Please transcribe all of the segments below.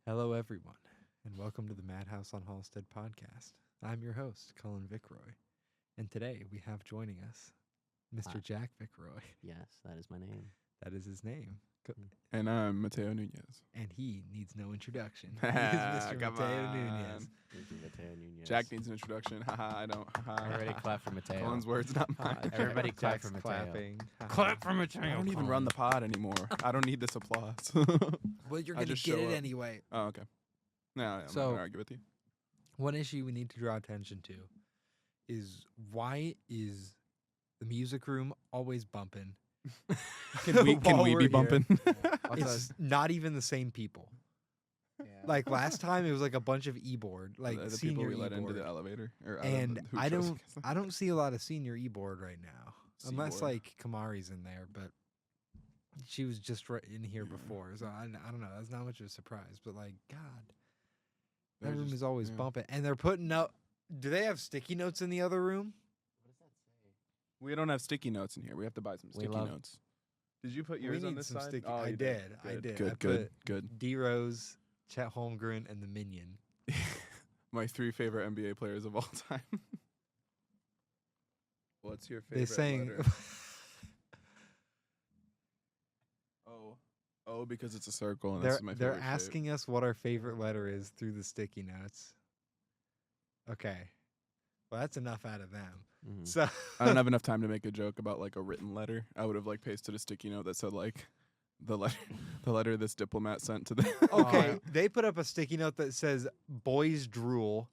Hello, everyone, and welcome to the Madhouse on Halsted podcast. I'm your host, Cullen Vickroy, and today we have joining us Mr. Hi. Jack Vickroy. Yes, that is my name. That is his name. And I'm Mateo Nunez. And he needs no introduction. He is Mr. Come Mateo on. Nunez. Thank you, Mateo Nunez. Jack needs an introduction. Haha, I don't. Everybody clap for Mateo. Colin's words, not mine. Everybody clap Jack's for Mateo. clapping. Clap for Mateo. I don't even run the pod anymore. I don't need this applause. Well, you're I going to just get show it up. anyway. Oh, okay. No, I'm not So- gonna argue with you. One issue we need to draw attention to is why is the music room always bumping? Can we While we're be here. bumping? It's not even the same people. Like last time, it was like a bunch of e-board, like the senior people we let into e-board. the elevator. Or out And of the, who I chose don't, against them. I don't see a lot of senior e-board right now, unless C-board. like Kamari's in there. But she was just right in here Yeah. before, so I don't know. That's not much of a surprise. But like, God, that They're room just- is always yeah. bumping, and they're putting up. Do they have sticky notes in the other room? What does that say? We don't have sticky notes in here. We have to buy some We sticky love- notes. Did you put We yours on need this some side? sticky- Oh, I you did. I Good, did. Good, I good, good. D Rose, Chet Holmgren, and the Minion. My 3 favorite NBA players of all time. What's your They favorite saying. letter? Oh, because it's a circle and this is my They're favorite shape. asking us what our favorite letter is through the sticky notes. Okay. Well, that's enough out of them. Mhm. So I don't have enough time to make a joke about like a written letter. I would have like pasted a sticky note that said like the letter this diplomat sent to the okay, they put up a sticky note that says "boys drool."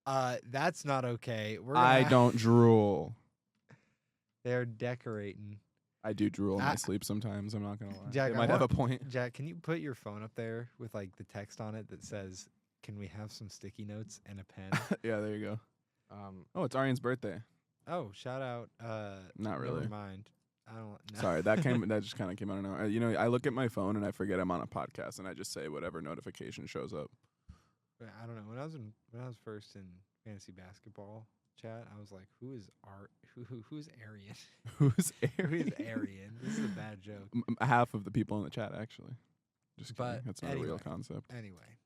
That's not okay. We're gonna I don't drool. They're decorating. I do drool in I- my sleep sometimes. I'm not gonna lie. Jack, They I might have a want- point. Jack, can you put your phone up there with like the text on it that says, "Can we have some sticky notes and a pen?" Yeah, there you go. Um, Oh, it's Arian's birthday. Oh, shout out. Not really. Never mind. I don't. No. Sorry, that just kind of came out of nowhere. You know, I look at my phone and I forget I'm on a podcast and I just say whatever notification shows up. But I don't know. When I was first in fantasy basketball chat, I was like, "Who is who's Arian? Who's Who is Arian? Arian? This is a bad joke." Half of the people in the chat actually. Just kidding. But That's not a anyway. real concept. Anyway,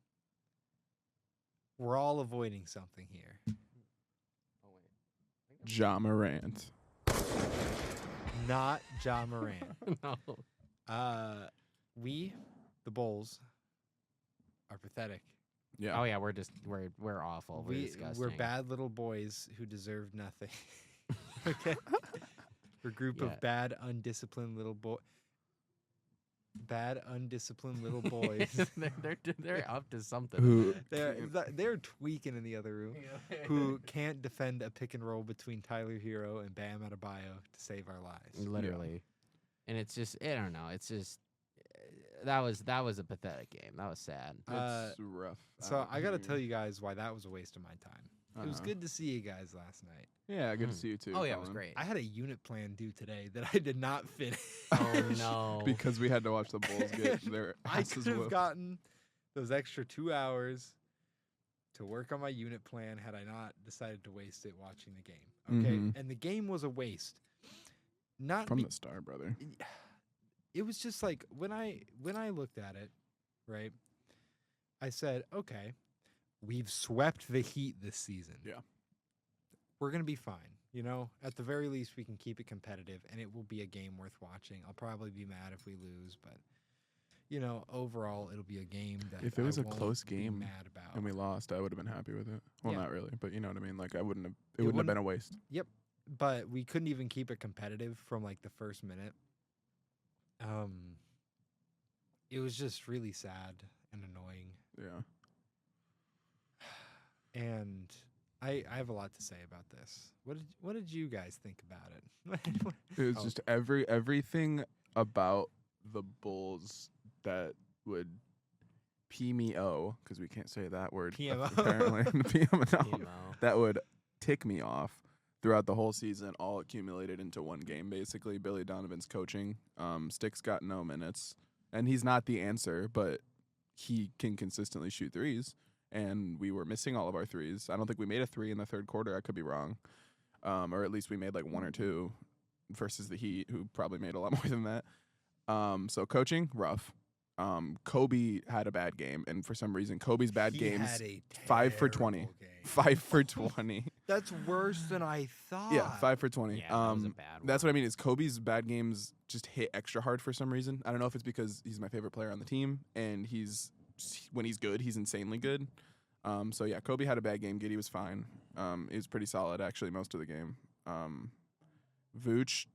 we're all avoiding something here. oh wait. Ja Morant. Not Ja Morant. No. We, the Bulls, are pathetic. Yeah. Oh yeah, we're awful. We're disgusting. We're bad little boys who deserve nothing. Okay, we're a group Yeah. of bad, undisciplined little boys. they're up to something. Who- They're tweaking in the other room. Who can't defend a pick and roll between Tyler Hero and Bam Adebayo to save our lives. Literally, and it's just I don't know. It's just that was a pathetic game. That was sad. It's rough. So I gotta tell you guys why that was a waste of my time. It was Uh-huh. good to see you guys last night. Yeah, good to Mm. see you too. Oh yeah, it was Colin. great. I had a unit plan due today that I did not finish. Oh no. Because we had to watch the Bulls get their I asses could have whooped. gotten those extra 2 hours to work on my unit plan had I not decided to waste it watching the game. Okay, Mhm. and the game was a waste. Not From be- the start, brother. it was just like when I looked at it, right? I said, okay, we've swept the Heat this season. Yeah. We're gonna be fine. You know, at the very least, we can keep it competitive, and it will be a game worth watching. I'll probably be mad if we lose, but you know, overall, it'll be a game that If it was I a won't close be game mad about. And we lost, I would have been happy with it. Well, Yeah. not really, but you know what I mean. Like I wouldn't have. It It wouldn't have wouldn't- been a waste. But we couldn't even keep it competitive from like the first minute. It was just really sad and annoying. Yeah. And I have a lot to say about this. What did you guys think about it? It was Oh. just everything about the Bulls that would PMO, because we can't say that word PMO. apparently. PMO. Emo. That would tick me off throughout the whole season, all accumulated into one game. Basically, Billy Donovan's coaching. Sticks got no minutes, and he's not the answer, but he can consistently shoot threes. And we were missing all of our threes. I don't think we made a 3 in the third quarter. I could be wrong, or at least we made like 1 or 2 versus the Heat, who probably made a lot more than that. So coaching rough. Kobe had a bad game, and for some reason, Kobe's bad He games had a 5 for 20. terrible game. 5 for 20. That's worse than I thought. Yeah, 5 for 20. Yeah, that was a bad one. That's what I mean. Is Kobe's bad games just hit extra hard for some reason? I don't know if it's because he's my favorite player on the team, and when he's good, he's insanely good. So yeah, Kobe had a bad game. Giddey was fine. He was pretty solid actually most of the game. Vooch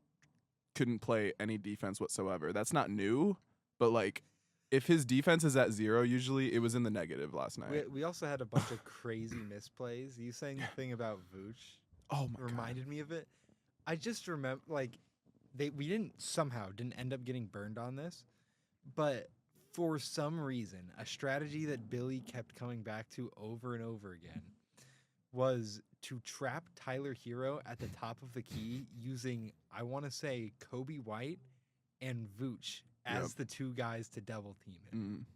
couldn't play any defense whatsoever. That's not new, but like, if his defense is at 0, usually it was in the negative last night. We also had a bunch of crazy misplays. You saying the thing about Vooch Oh my reminded me of it. I just remember, like, we didn't end up getting burned on this, but for some reason, a strategy that Billy kept coming back to over and over again was to trap Tyler Hero at the top of the key using, I want to say, Kobe White and Vooch as the two guys to double team him.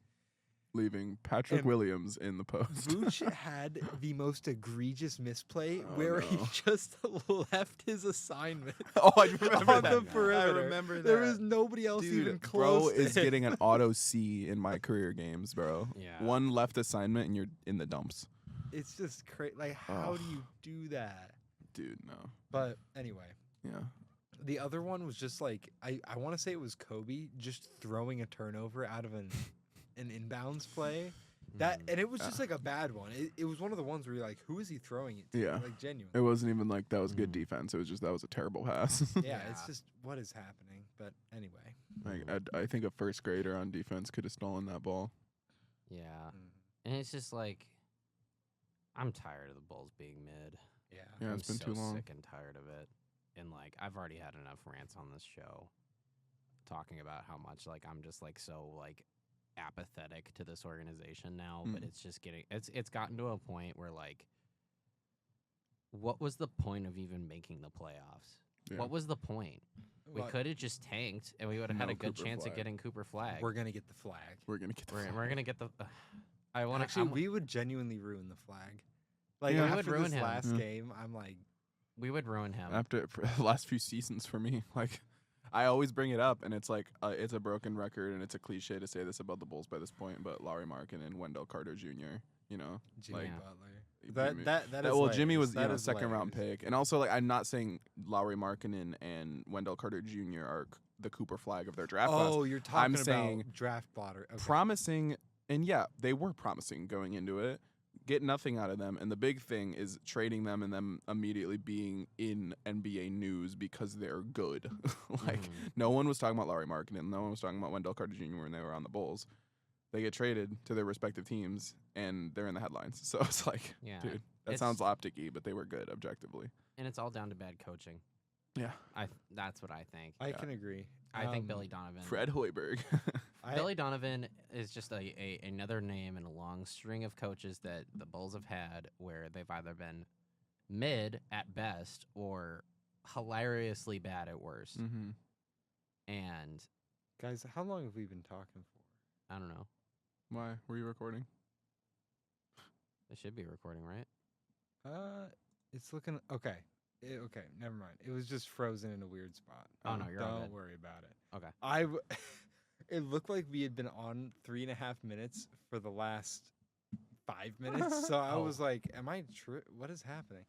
Leaving Patrick Williams in the post. Vooch had the most egregious misplay where he no. just left his assignment Oh, I remember on that. the perimeter. I remember that. There was nobody else Dude, even bro close. is to him. getting an auto C in my career games, bro. Yeah. One left assignment and you're in the dumps. It's just crazy. Like, how do you do that? Dude, no. But anyway, Yeah. the other one was just like I want to say it was Kobe just throwing a turnover out of an inbounds play. And it was just like a bad one. It was one of the ones where you're like, who is he throwing it to? Yeah. Like, genuinely. It wasn't even like that was good defense. It was just that was a terrible pass. Yeah, it's just what is happening. But anyway. Like I think a first grader on defense could have stolen that ball. Yeah. Mm-hmm. And it's just like, I'm tired of the Bulls being mid. Yeah. Yeah, I'm it's been so too long. sick and tired of it. And like, I've already had enough rants on this show talking about how much like I'm just like so like apathetic to this organization now. But it's just it's gotten to a point where like, what was the point of even making the playoffs? Yeah. What was the point? We Well, could have just tanked, and we would have had No a good Cooper chance flag. of getting Cooper flag. We're gonna get the flag. We're gonna get the We're gonna get the. I want to. Actually, we would genuinely ruin the flag. Like Yeah. after We would ruin this him. last Yeah. game, I'm like, We would ruin him. after for the last few seasons for me. Like I always bring it up, and it's like it's a broken record, and it's a cliche to say this about the Bulls by this point, but Larry Markin and Wendell Carter Jr. You know, Jimmy like Butler. Jimmy- That is well, Jimmy layers. was That is second round layers. pick, and also like I'm not saying Lowry Markkinen and Wendell Carter Jr. are the Cooper flag of their draft class. Oh, you're talking about saying draft blotter. Okay. Promising, and yeah, they were promising going into it. Get nothing out of them, and the big thing is trading them and them immediately being in NBA news because they're good. Like no one was talking about Larry Markkinen, no one was talking about Wendell Carter Jr. when they were on the Bulls. They get traded to their respective teams, and they're in the headlines. So it's like, Yeah. dude, that It's- sounds optic-y, but they were good objectively. And it's all down to bad coaching. Yeah. That's what I think. I can agree. I think Billy Donovan. Fred Hoiberg. Billy Donovan is just another name in a long string of coaches that the Bulls have had where they've either been mid at best or hilariously bad at worst. Mm-hmm. And Guys, how long have we been talking for? I don't know. Why were you recording? They should be recording, right? It's looking okay. Okay, never mind. It was just frozen in a weird spot. Oh, no, you're all Don't good. worry about it. Okay. It looked like we had been on 3.5 minutes for the last 5 minutes. So I Oh. was like, "Am I true? What is happening?"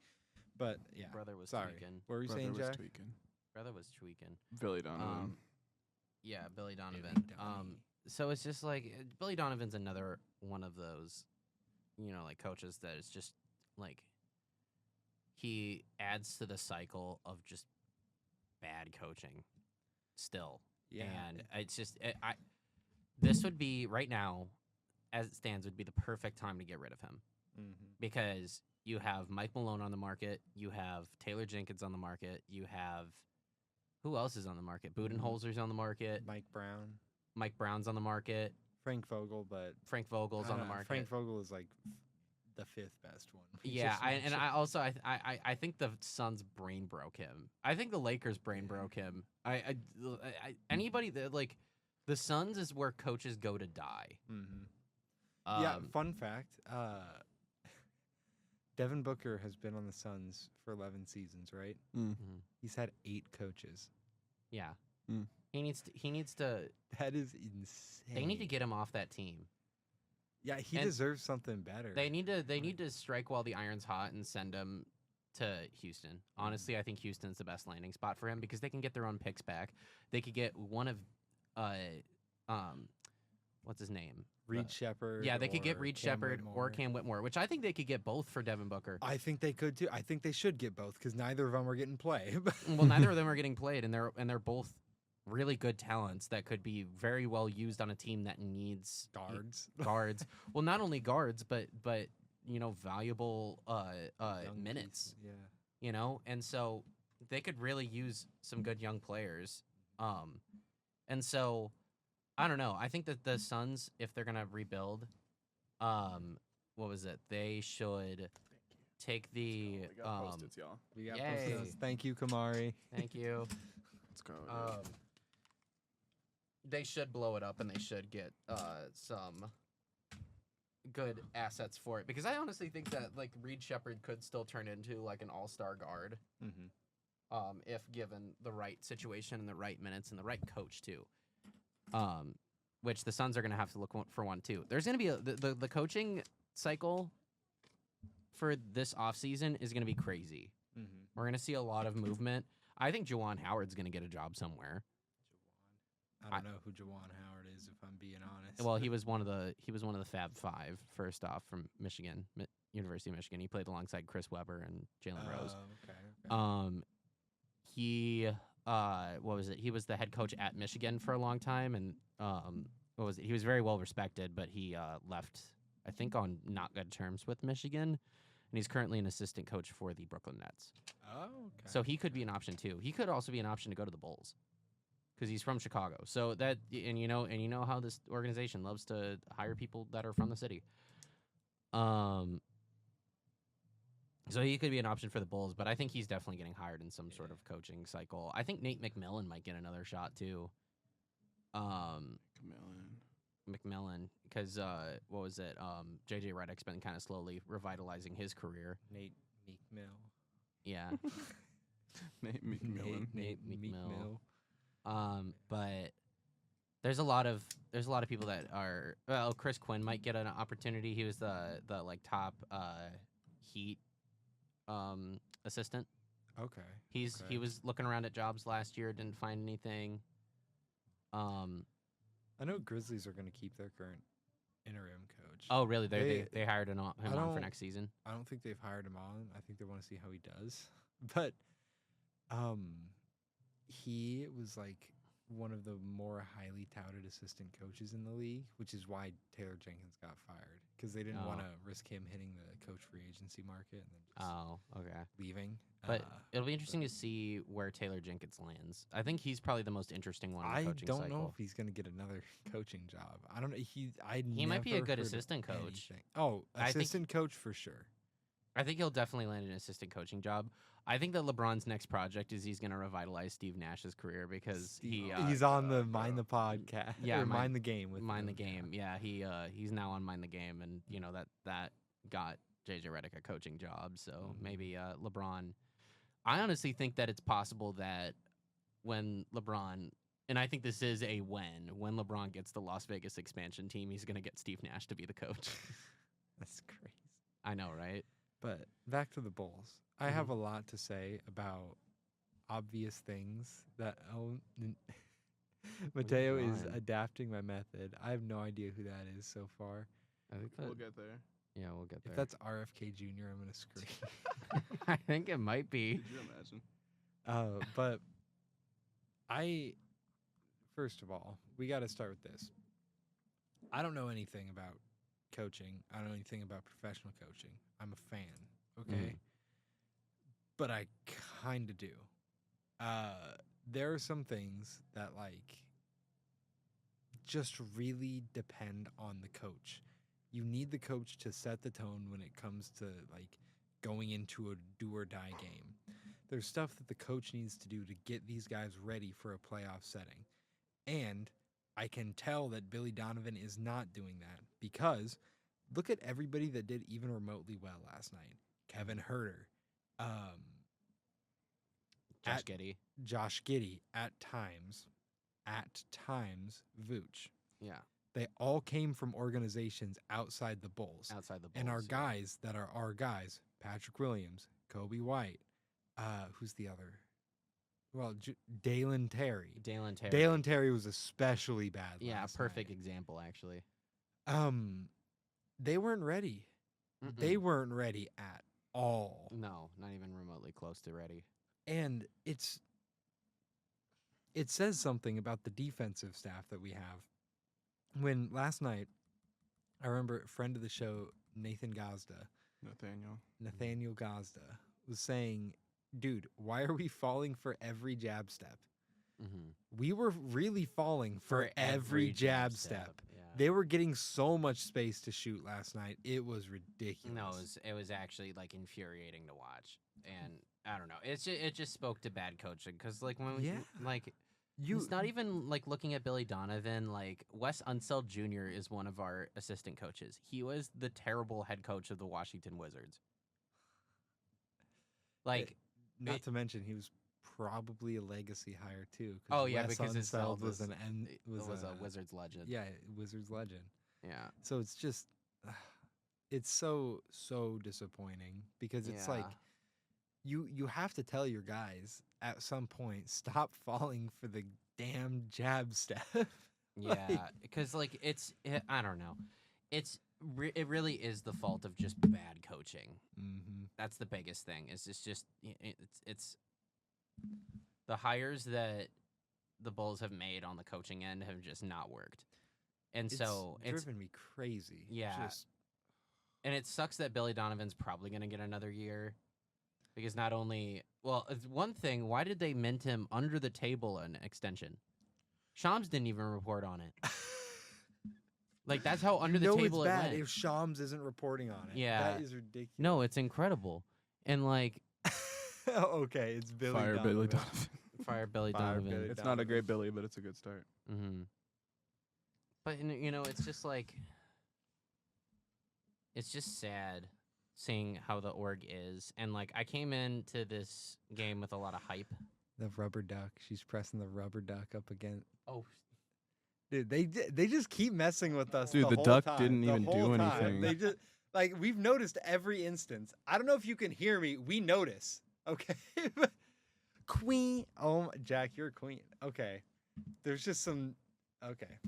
But yeah, Brother was sorry. tweaking. What were you Brother saying, was Jack? tweaking. Brother was tweaking. Billy Donovan. Yeah, Billy Donovan. Donnie. So it's just like Billy Donovan's another one of those, like coaches that is just like he adds to the cycle of just bad coaching still. Yeah, And it's just this would be right now, as it stands, would be the perfect time to get rid of him because you have Mike Malone on the market, you have Taylor Jenkins on the market, you have who else is on the market? Budenholzer's on the market, Mike Brown, Mike Brown's on the market, Frank Vogel, but Frank Vogel's on the market. Frank Vogel is like the 5th best one. We Yeah, just I mentioned. think the Suns' brain broke him. I think the Lakers' brain broke him. Anybody that like the Suns is where coaches go to die. Yeah, fun fact. Devin Booker has been on the Suns for 11 seasons, right? Mm. He's had 8 coaches. Yeah. He needs to. That is insane. They need to get him off that team. Yeah, he and deserves something better. They need to strike while the iron's hot and send him to Houston. Honestly, I think Houston's the best landing spot for him because they can get their own picks back. They could get one of, what's his name? Reed Shepard. Yeah, they could get or Reed Cam Shepard or Whitmore. Cam Whitmore, which I think they could get both for Devin Booker. I think they could too. I think they should get both because neither of them are getting play. Well, neither of them are getting played, and they're both really good talents that could be very well used on a team that needs guards. Well, not only guards, but valuable Young minutes. pieces, Yeah. And so they could really use some good young players. And so I don't know. I think that the Suns, if they're gonna rebuild, what was it? They should take the We got Post-its, y'all. We got Yay. Post-its. Thank you, Kamari. Thank you. Let's go. They should blow it up and they should get some good assets for it because I honestly think that like Reed Shepard could still turn into like an all-star guard if given the right situation and the right minutes and the right coach too. Which the Suns are going to have to look for one too. There's going to be the coaching cycle for this offseason is going to be crazy. We're going to see a lot of movement. I think Juwan Howard's going to get a job somewhere. I don't know who Juwan Howard is, if I'm being honest. Well, he was one of the Fab Five first off from Michigan, University of Michigan. He played alongside Chris Webber and Jalen Rose. Okay. He what was it? He was the head coach at Michigan for a long time, and what was it? He was very well respected, but he left, I think, on not good terms with Michigan, and he's currently an assistant coach for the Brooklyn Nets. Oh, okay. So he could be an option too. He could also be an option to go to the Bulls. Because he's from Chicago, so that and you know how this organization loves to hire people that are from the city. So he could be an option for the Bulls, but I think he's definitely getting hired in some sort of coaching cycle. I think Nate McMillan might get another shot too. McMillan, because what was it? JJ Redick's been kind of slowly revitalizing his career. Nate Meekmill. Yeah, Nate McMillan. Nate McMill. Meekmill. But there's a lot of people that are Chris Quinn might get an opportunity. He was the like top Heat assistant. Okay. He was looking around at jobs last year, didn't find anything. I know Grizzlies are going to keep their current interim coach. Oh, really? They hired him on for next season. I don't think they've hired him on. I think they want to see how he does. But he was like one of the more highly touted assistant coaches in the league, which is why Taylor Jenkins got fired because they didn't want to risk him hitting the coach free agency market and then just leaving. But it'll be interesting to see where Taylor Jenkins lands. I think he's probably the most interesting one in the coaching cycle. I don't know if he's going to get another coaching job. I don't know. He might be a good assistant coach. Anything. Oh, assistant coach for sure. I think he'll definitely land an assistant coaching job. I think that LeBron's next project is he's going to revitalize Steve Nash's career because he's on the Mind the Podcast. Yeah, Mind the Game with Mind the Game. Yeah, he's now on Mind the Game, and that got JJ Redick a coaching job. So maybe LeBron. I honestly think that it's possible that when LeBron, and I think this is a when LeBron gets the Las Vegas expansion team, he's going to get Steve Nash to be the coach. That's crazy. I know, right? But back to the Bulls. I have a lot to say about obvious things that Mateo is adapting my method. I have no idea who that is so far. I think We'll get there. Yeah, we'll get there. If that's RFK Jr., I'm going to scream. I think it might be. Could you imagine? But first of all, we got to start with this. I don't know anything about coaching. I don't know anything about professional coaching. I'm a fan, okay? But I kind of do. There are some things that, like, just really depend on the coach. You need the coach to set the tone when it comes to, like, going into a do-or-die game. There's stuff that the coach needs to do to get these guys ready for a playoff setting. And I can tell that Billy Donovan is not doing that because look at everybody that did even remotely well last night. Kevin Huerter. Josh Giddey. Josh Giddey at times. at times Vooch. Yeah. They all came from organizations outside the Bulls. Outside the Bulls. And our guys that are our guys, Patrick Williams, Kobe White, who's the other? Well, Dalen Terry. Dalen Terry was especially bad. Yeah, last perfect night. example, actually. They weren't ready. Mm-mm. They weren't ready at all. No, not even remotely close to ready. And it says something about the defensive staff that we have. When last night, I remember a friend of the show, Nathaniel Gazda, was saying, dude, why are we falling for every jab step? Mm-hmm. We were really falling for every jab step. Yeah. They were getting so much space to shoot last night. It was ridiculous. No, it was actually like infuriating to watch, and I don't know. It just spoke to bad coaching because like when we it's not even like looking at Billy Donovan. Like Wes Unseld Jr. is one of our assistant coaches. He was the terrible head coach of the Washington Wizards. Like, not to mention he was probably a legacy hire too. Oh yeah, Wes because Unseld was was a Wizards legend. Yeah, Wizards legend. Yeah. So it's just, it's so disappointing because it's like you have to tell your guys at some point, stop falling for the damn jab step. Yeah, because like I don't know, it really is the fault of just bad coaching. Mm-hmm. That's the biggest thing. It's it's the hires that the Bulls have made on the coaching end have just not worked, and so it's driven me crazy. Yeah, and it sucks that Billy Donovan's probably going to get another year. Because not only, it's one thing, why did they mint him under the table an extension? Shams didn't even report on it. Like, that's how under the table it's bad it went. if Shams isn't reporting on it. Yeah. That is ridiculous. No, it's incredible. And, like... okay, it's Billy Donovan. Billy Donovan. Fire Billy Donovan. It's not a great Billy, but it's a good start. Mm-hmm. But, you know, it's just like... It's just sad seeing how the org is. And, like, I came into this game with a lot of hype. The rubber duck. She's pressing the rubber duck up again. Oh, dude, they just keep messing with us. Dude, the whole duck time. didn't The even whole do time. anything. They just like we've noticed every instance. I don't know if you can hear me. We notice. Okay. Queen. Oh, Jack, you're a queen. Okay. There's just some. Okay.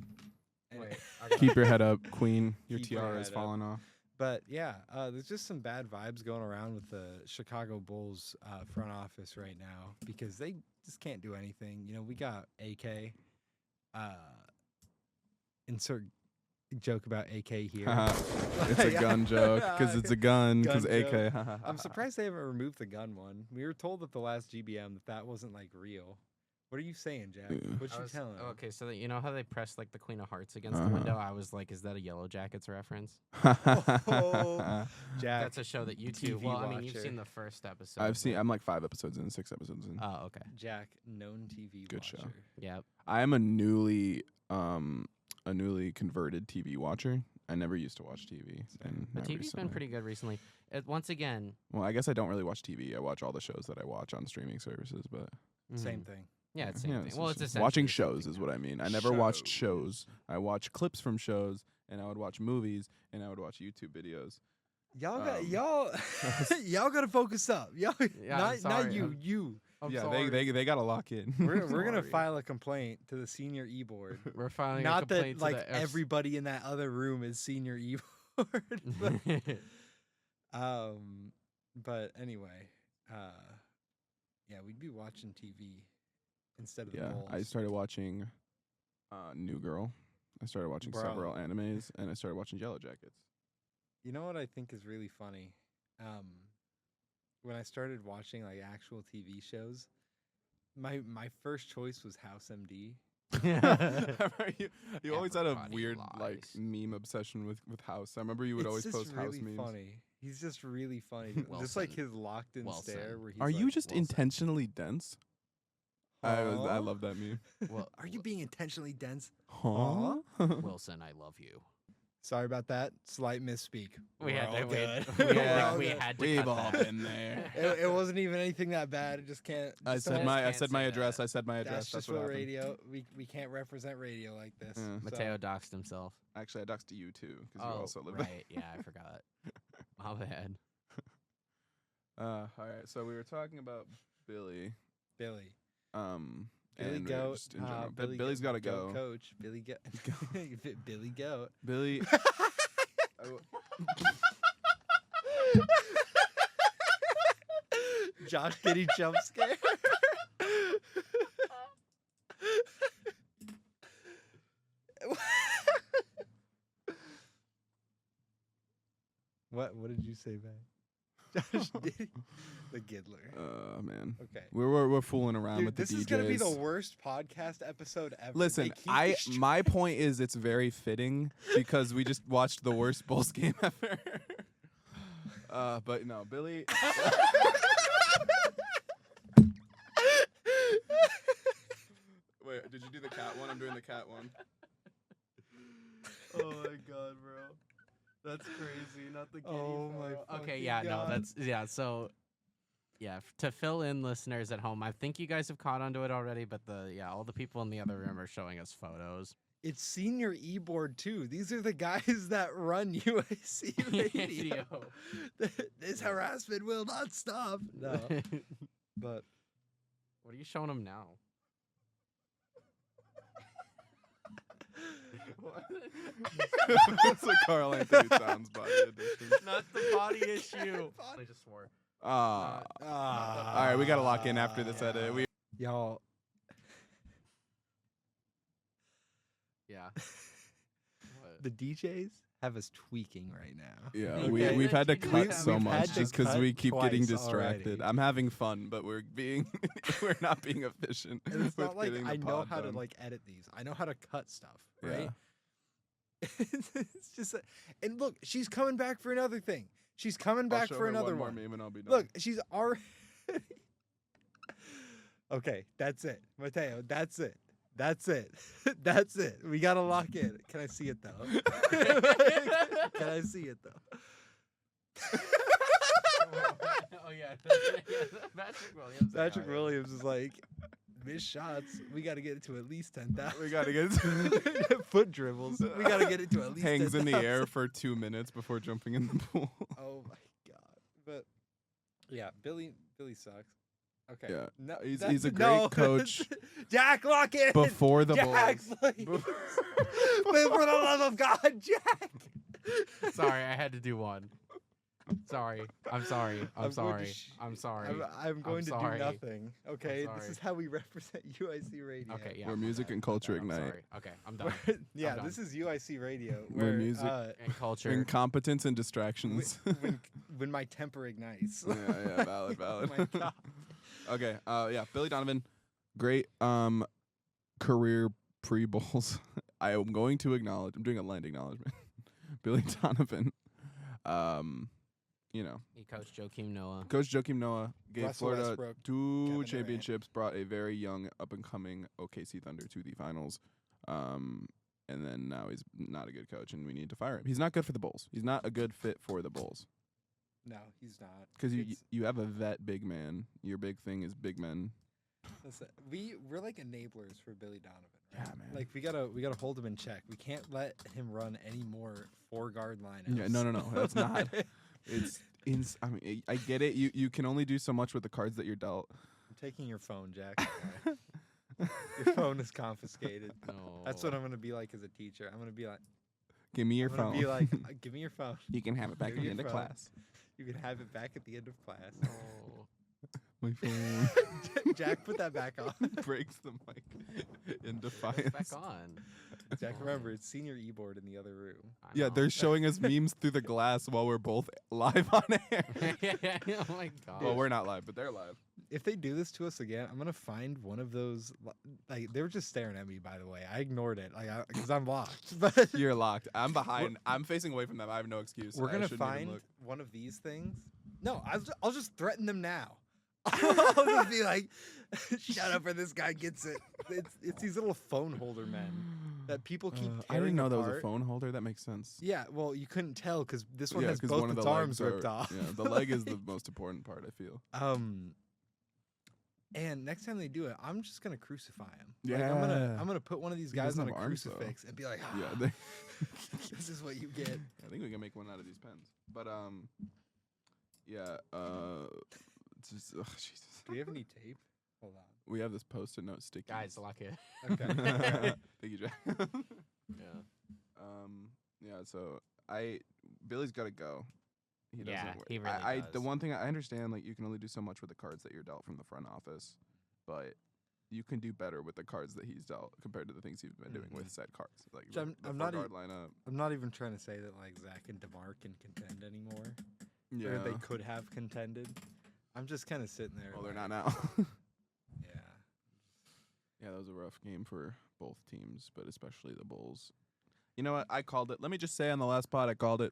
Anyway, Keep your head up, Queen. Your Keep your tiara is head falling off. But yeah, there's just some bad vibes going around with the Chicago Bulls front office right now because they just can't do anything. You know, we got AK. Insert joke about AK here. It's a gun joke because it's a gun because AK. I'm surprised they haven't removed the gun one. We were told at the last GBM that wasn't like real. What are you saying, Jack? What you telling? Okay, so you know how they press like the Queen of Hearts against the window? I was like, is that a Yellow Jackets reference? Oh, Jack, that's a show that you two. TV Well, I mean, you've watcher. seen the first episode. I've seen. I'm like 5 episodes in, 6 episodes in. Oh, okay. Jack, known TV Good watcher. show. Yep. I am a newly converted TV watcher. I never used to watch TV. And The not TV's been recently. pretty good recently. Once again. Well, I guess I don't really watch TV. I watch all the shows that I watch on streaming services, but Same thing. Yeah, it's same thing. it's Well, just it's watching essentially the same shows thing is now. what I mean. I never watched shows. I watch clips from shows, and I would watch movies, and I would watch YouTube videos. Y'all got y'all got to focus up. Y'all, Yeah, I'm not sorry. you. I'm yeah, sorry. they got to lock in. We're gonna file a complaint to the senior e-board. We're filing a Not that complaint to like the everybody in that other room is senior e-board. But anyway, yeah, we'd be watching TV instead of the Yeah, Bulls. I started watching New Girl. I started watching Bro. several animes, and I started watching Yellow Jackets. You know what I think is really funny? When I started watching like actual TV shows, my first choice was House MD. you always had a Everybody weird like lies. meme obsession with House. I remember you would always It's post just House really memes. funny. He's just really funny. Just like Wilson. his locked in Wilson. stare where he's Are you like, just Wilson. intentionally dense? I "Huh? love that meme. Well, Are you being intentionally dense? Huh? Wilson, I love you. Sorry about that. Slight misspeak. We We're had all to. good. We We're had all to. We good. had to. We've cut all that. been there. It wasn't even anything that bad. It just can't. I just said don't- my I can't said my say address. that. I said my address. That's just what what happened. radio. We can't represent radio like this. Yeah. so- Mateo doxed himself. Actually, I doxed you too because you Oh, also live there. right. Yeah, I forgot. My bad. All right. So we were talking about Billy. Billy. And Billy we were Goat. just in general. Billy Billy's got to go. Coach. Billy Goat. Billy Goat. Billy. Josh Giddey jump scare. What did you say, man? Josh Giddey, the Giddler. Man. Okay. We're fooling around Dude, with the this DJs. is gonna be the worst podcast episode ever. Listen, They keep this my point is it's very fitting because we just watched the worst Bulls game ever. But no, Billy. Wait, did you do the cat one? I'm doing the cat one. Oh my god, bro. That's crazy. Not the Giddey. Oh my Okay, fucking yeah, no, God. that's so to fill in listeners at home, I think you guys have caught onto it already, but all the people in the other room are showing us photos. It's senior e-board too. These are the guys that run UIC radio. This harassment will not stop. No, but What are you showing them now? It's a Carl Anthony Towns body edition. Not the body issue. I just swore. All right, we gotta lock in after this edit. We y'all. Yeah. What? The DJs have us tweaking right now. yeah, Okay. we've had to We've cut so had much to just because cut we keep getting twice distracted. already. I'm having fun, but we're we're not being efficient. And it's with not like getting the I know pod how to done. like edit these. I know how to cut stuff, right? Yeah. It's just, and look, she's coming back for another thing. She's coming I'll back show for her another one. one. More meme and I'll be done. Look, she's already. Okay, that's it, Mateo. That's it. That's it. That's it. We gotta lock in. Can I see it though? Can I see it though? Oh yeah. Patrick Williams. Patrick Williams is like, missed shots. We gotta get it to at least 10,000. we gotta get Foot dribbles. We gotta get it to at least hangs in the 10,000. air for 2 minutes before jumping in the pool. Oh my god. But yeah, Billy sucks. Okay. Yeah. No, He's that's- a great no. coach Jack, lock in. before the Jack, Bulls. please. For the love of God, Jack. Sorry, I had to do one. Sorry. I'm sorry. I'm I'm going to sorry. sh- I'm sorry. I'm going to sorry. do nothing. Okay, this sorry. is how we represent UIC radio. Okay, yeah. Where my music bad, and my culture bad, I'm ignite. sorry. Okay, I'm done. Yeah, done. this is UIC radio. Where Where music- And culture. Incompetence and distractions. when my temper ignites. yeah, valid. Oh my god. Okay, yeah, Billy Donovan, great career pre-Bulls. I am going to acknowledge, I'm doing a land acknowledgement. Billy Donovan, you know, He coached Joakim Noah. Coach Joakim Noah gave Russell Florida Westbrook, 2 Kevin Durant. championships, brought a very young up-and-coming OKC Thunder to the finals. And then now he's not a good coach, and we need to fire him. He's not good for the Bulls. He's not a good fit for the Bulls. No, he's not. Because It's- you have a vet big man. Your big thing is big men. listen, we're like enablers for Billy Donovan. Right? Yeah, man. Like we gotta hold him in check. We can't let him run any more 4-guard lineups. Yeah, no, that's not. It's I mean, I get it. You can only do so much with the cards that you're dealt. I'm taking your phone, Jack. Your phone is confiscated. No. That's what I'm gonna be like as a teacher. I'm gonna be like, Give me your I'm phone. gonna be like, give me your phone. You can have it back Give at me the end your of phone. class. You can have it back at the end of class. Oh. My phone Jack, put that back on. breaks the mic in Put it defiance. back on. Jack, remember, it's senior e-board in the other room. I Yeah, know. they're showing us memes through the glass while we're both live on air. Oh my god. Well, we're not live, but they're live. If they do this to us again, I'm gonna find one of those. Like they were just staring at me. By the way, I ignored it, like because I'm locked. But You're locked. I'm behind. I'm facing away from them. I have no excuse. we're I gonna shouldn't even find look. one of these things. No, I'll just threaten them now. I'll just be like, shut up, or this guy gets it. It's these little phone holder men that people keep tearing I didn't know that was a apart. phone holder. That makes sense. Yeah, well, you couldn't tell because this one Yeah, has 'cause both one of its the arms legs ripped off. Yeah, the leg is the most important part, I feel. And next time they do it, I'm just gonna crucify him. Yeah. Like, I'm gonna put one of these He guys doesn't on a have arms, though. crucifix and be like, Yeah, this is what you get. I think we can make one out of these pens. But yeah, it's just Jesus. Do you have any tape? Hold on. We have this post-it note sticky. Guys, lock it. Okay. Thank you, Jack. Yeah. Yeah. So Billy's got to go. He doesn't. Yeah, work. he really The does. one thing I understand, like you can only do so much with the cards that you're dealt from the front office, but you can do better with the cards that he's dealt compared to the things he's been doing with said cards. Like Which I'm the not four-guard lineup. I'm not even trying to say that like Zach and DeMar can contend anymore, Yeah. or they could have contended. I'm just kind of sitting there. Well, they're like, not now. Yeah. Yeah, that was a rough game for both teams, but especially the Bulls. You know what? I called it. Let me just say on the last pod, I called it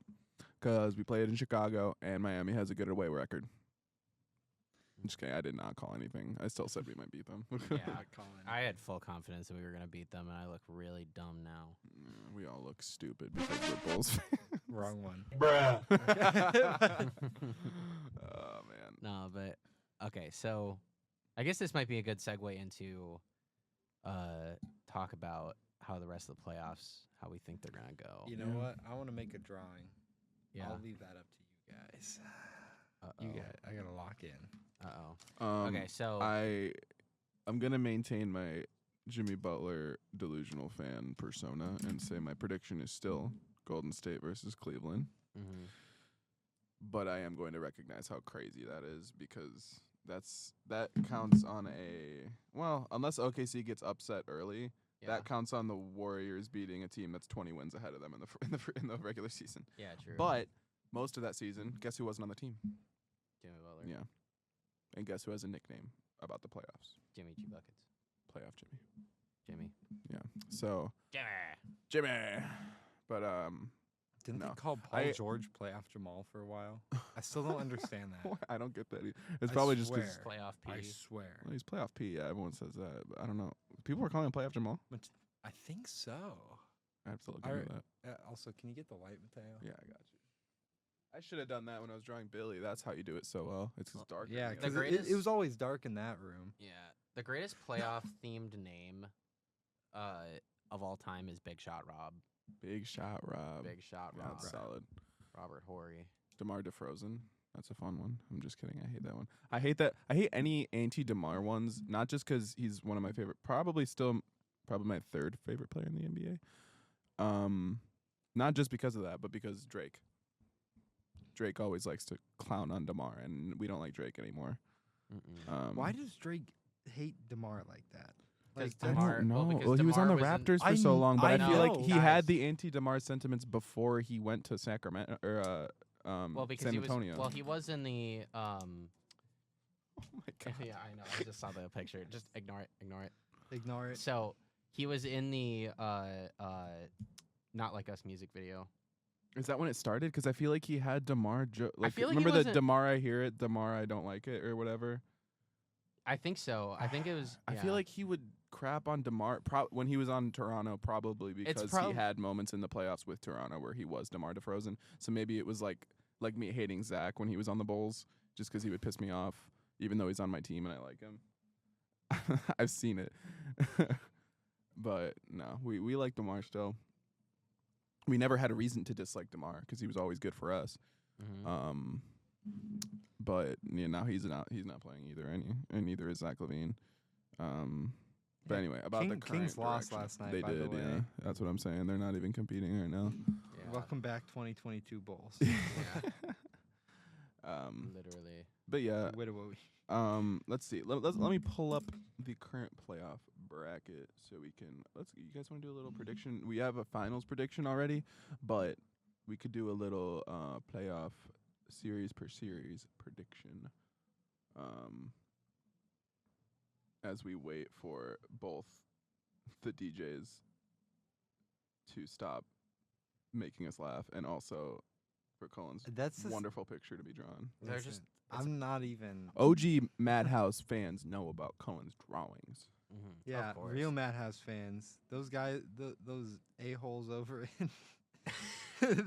because we played in Chicago and Miami has a good away record. I'm just kidding. I did not call anything. I still said we might beat them. Yeah, Not calling. I had full confidence that we were gonna beat them, and I look really dumb now. We all look stupid because we're Bulls. Wrong one. Bruh. Oh, man. No, but okay. So, I guess this might be a good segue into talk about how the rest of the playoffs, how we think they're gonna go. You know Yeah. what? I want to make a drawing. Yeah. I'll leave that up to you guys. Uh-oh. I gotta lock in. Okay, so I'm gonna maintain my Jimmy Butler delusional fan persona and say my prediction is still Golden State versus Cleveland. mhm. But I am going to recognize how crazy that is because that counts on unless OKC gets upset early, Yeah. that counts on the Warriors beating a team that's 20 wins ahead of them in the regular season. Yeah, true. But most of that season, guess who wasn't on the team? Jimmy Butler. Yeah. And guess who has a nickname about the playoffs? Jimmy G buckets. Playoff Jimmy. Jimmy. Yeah. So Jimmy. Jimmy. But Didn't No. they call Paul I- George playoff Jamal for a while? I still don't understand that. I don't get that either. It's I probably just because swear. Playoff P. I swear. he's playoff P. Yeah, everyone says that. But I don't know. People are calling him playoff Jamal. I think so. I have to look I- into that. Also, can you get the light, Mateo? Yeah, I got you. I should have done that when I was drawing Billy. That's how you do it so well. It's just dark. Yeah, The because greatest- it was always dark in that room. Yeah. The greatest playoff themed name of all time is Big Shot Rob. Big shot, Rob. Big Shot Yeah, Rob. that's solid. Robert Horry. DeMar DeFrozen. That's a fun one. I'm just kidding. I hate that one. I hate any anti-DeMar ones, not just because he's one of my favorite, probably my third favorite player in the NBA. Not just because of that, but because Drake. Drake always likes to clown on DeMar, and we don't like Drake anymore. Why does Drake hate DeMar like that? Because Like, DeMar- I don't know. because Well, he was on the DeMar was in- Raptors for so long, but I I feel like know. he Guys. had the anti-DeMar sentiments before he went to Sacramento or Well, because San he Antonio. was he was in the oh my god. yeah, I know. I just saw the picture. Just ignore it. Ignore it. Ignore it. So he was in the Not Like Us music video. Is that when it started? Because I feel like he had DeMar. Like, feel like he remember the wasn't- DeMar I hear it, DeMar I don't like it, or whatever. I think so. I think it was. I feel like he would crap on DeMar when he was on Toronto, probably because he had moments in the playoffs with Toronto where he was DeMar DeFrozen. So maybe it was like me hating Zach when he was on the Bulls, just because he would piss me off, even though he's on my team and I like him. I've seen it, but no, we like DeMar still. We never had a reason to dislike DeMar because he was always good for us. Mhm. But yeah, now he's not playing either, and neither is Zach LaVine. But anyway, about the current Kings lost direction. last night. They by did, the way. yeah. That's what I'm saying. They're not even competing right now. Yeah, Welcome back, 2022 Bulls. literally. But yeah, Widowy. let's see. Let me pull up the current playoff bracket so we can. You guys want to do a little prediction? We have a finals prediction already, but we could do a little playoff series per series prediction. As we wait for both the DJs to stop making us laugh and also for Cullen's That's the wonderful picture to be drawn. They're listen, just. I'm not even. OG Madhouse fans know about Cullen's drawings. Yeah, of course. real Madhouse fans. Those guys, those a-holes over in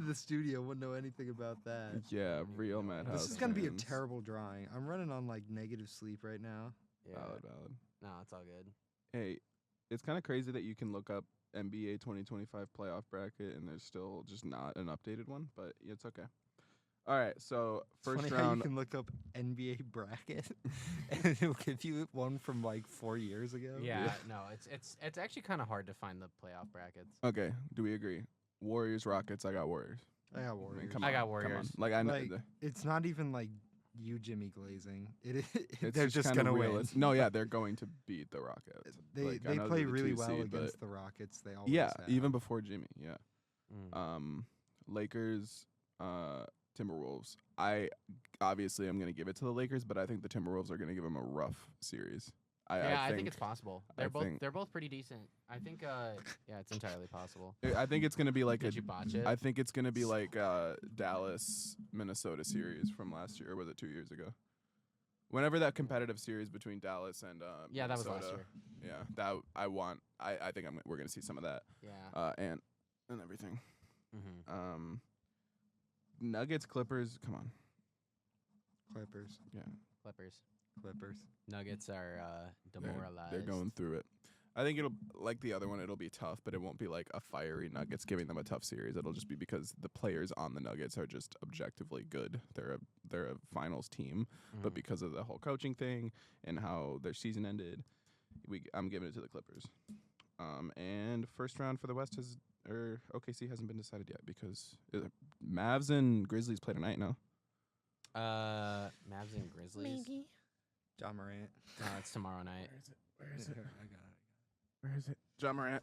the studio wouldn't know anything about that. Yeah, even real know Madhouse. This is gonna be a fans. terrible drawing. I'm running on like negative sleep right now. Yeah. Valid. No, it's all good. Hey, it's kind of crazy that you can look up NBA 2025 playoff bracket and there's still just not an updated one, but it's okay. All right, so It's first funny how you round. can look up NBA bracket and it'll give you one from like 4 years ago. Yeah, no, it's actually kind of hard to find the playoff brackets. Okay, do we agree? Warriors, Rockets. I got Warriors. I got I mean, Warriors. come I on, got come on. Warriors. Like I know. Like, it's not even like you, Jimmy Glazing. It's They're just kinda gonna win. realist- No, yeah, they're going to beat the Rockets. They Like, I they know play they're the really 2 well seed, against but the Rockets. They always yeah, have. even before Jimmy. Yeah. Mm. Lakers, Timberwolves. I obviously I'm gonna give it to the Lakers, but I think the Timberwolves are gonna give them a rough series. I think it's possible. I They're both pretty decent. I think yeah, it's entirely possible. I think it's gonna be like Did you botch it? I think it's gonna be like Dallas Minnesota series from last year, or was it 2 years ago? Whenever that competitive series between Dallas and Yeah, that was Minnesota, last year. Yeah, that I think we're gonna see some of that. Yeah. And everything. Mm-hmm. Nuggets, Clippers. Come on. Clippers. Yeah. Clippers. Nuggets are demoralized. They're going through it. I think it'll, like the other one, it'll be tough, but it won't be like a fiery Nuggets giving them a tough series. It'll just be because the players on the Nuggets are just objectively good. They're a finals team, but because of the whole coaching thing and how their season ended, I'm giving it to the Clippers. And first round for the West OKC hasn't been decided yet because Mavs and Grizzlies play tonight. No. Mavs and Grizzlies. Maybe. John Morant. No, it's tomorrow night. Where is it? I got it. Where is it? John Morant.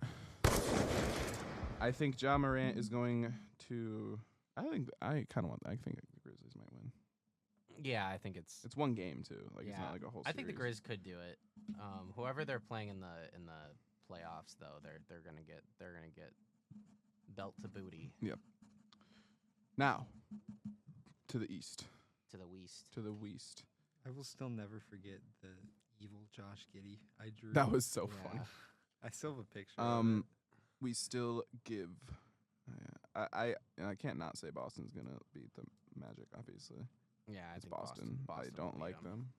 I think John Morant is going to. I think the Grizzlies might win. Yeah, I think it's. It's one game too. Like it's Yeah. not like a whole. I think the series. Grizz could do it. Whoever they're playing in the playoffs, though, they're gonna get belt to booty Now, to the east. to the west. To the west. I will still never forget the evil Josh Giddey I drew. That was so Yeah. fun. I still have a picture. Of it. We still give. I can't not say Boston's gonna beat the Magic. Obviously, Yeah, I it's think Boston. I will don't beat like 'em. them,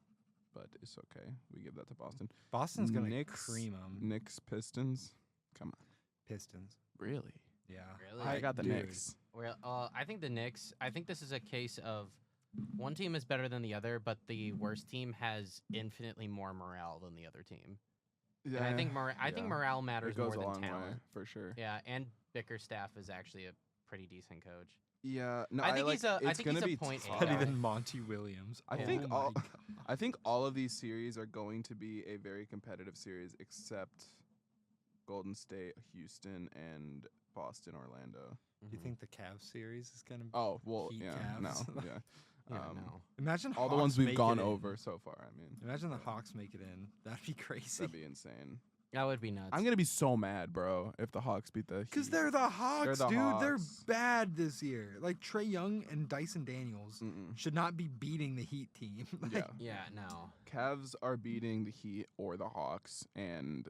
but it's okay. We give that to Boston. Boston's gonna Knicks- cream them. Knicks, Pistons. Come on. Pistons. Really? Yeah. Really? I got the dude. Knicks. Well, I think the Knicks. I think this is a case of one team is better than the other, but the worst team has infinitely more morale than the other team. Yeah. And I think morale matters it goes more a than long talent. way for sure. Yeah, and Bickerstaff is actually a pretty decent coach. Yeah. No, I think like, he's a- I it's think gonna he's a be point tough. Better guy. than Monty Williams. I Yeah. think Oh my all. God. I think all of these series are going to be a very competitive series, except Golden State, Houston, and Boston, Orlando. Do you think the Cavs series is gonna? Oh well, Heat yeah, no, Cavs. yeah. Yeah, Um, no. Imagine All the Hawks ones we've make gone it in. over so far. I mean, Imagine the Hawks make it in. That'd be crazy. that'd be insane. That would be nuts. I'm gonna be so mad, bro, if the Hawks beat the. Because Heat. they're the Hawks, the dude. They're Hawks. bad this year. Like Trey Young and Dyson Daniels Mm-mm. should not be beating the Heat team. Like, Yeah, Yeah, no. Cavs are beating the Heat or the Hawks, and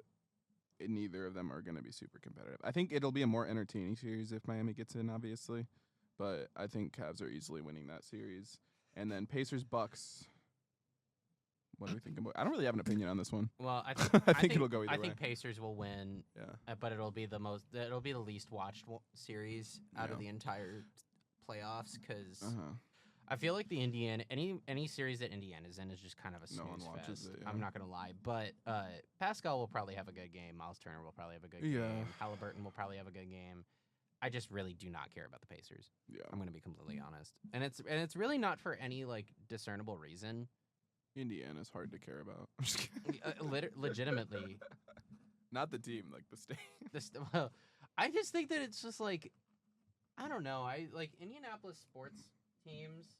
neither of them are gonna be super competitive. I think it'll be a more entertaining series if Miami gets in, obviously, but I think Cavs are easily winning that series. And then Pacers Bucks. What do we think about? I don't really have an opinion on this one. Well, I think I think it'll go either I way. think Pacers will win, Yeah. but it'll be the least watched series out of Yeah. the entire playoffs because Uh-huh. I feel like the any series that Indiana's in is just kind of a snooze No one watches fest. it, yeah. I'm not gonna lie, but Pascal will probably have a good game. Miles Turner will probably have a good Yeah. game. Halliburton will probably have a good game. I just really do not care about the Pacers. Yeah. I'm gonna be completely honest, and it's really not for any like discernible reason. Indiana's hard to care about. I'm just kidding. Legitimately, Not the team, like the state. well, I just think that it's just like I don't know. I like Indianapolis sports teams.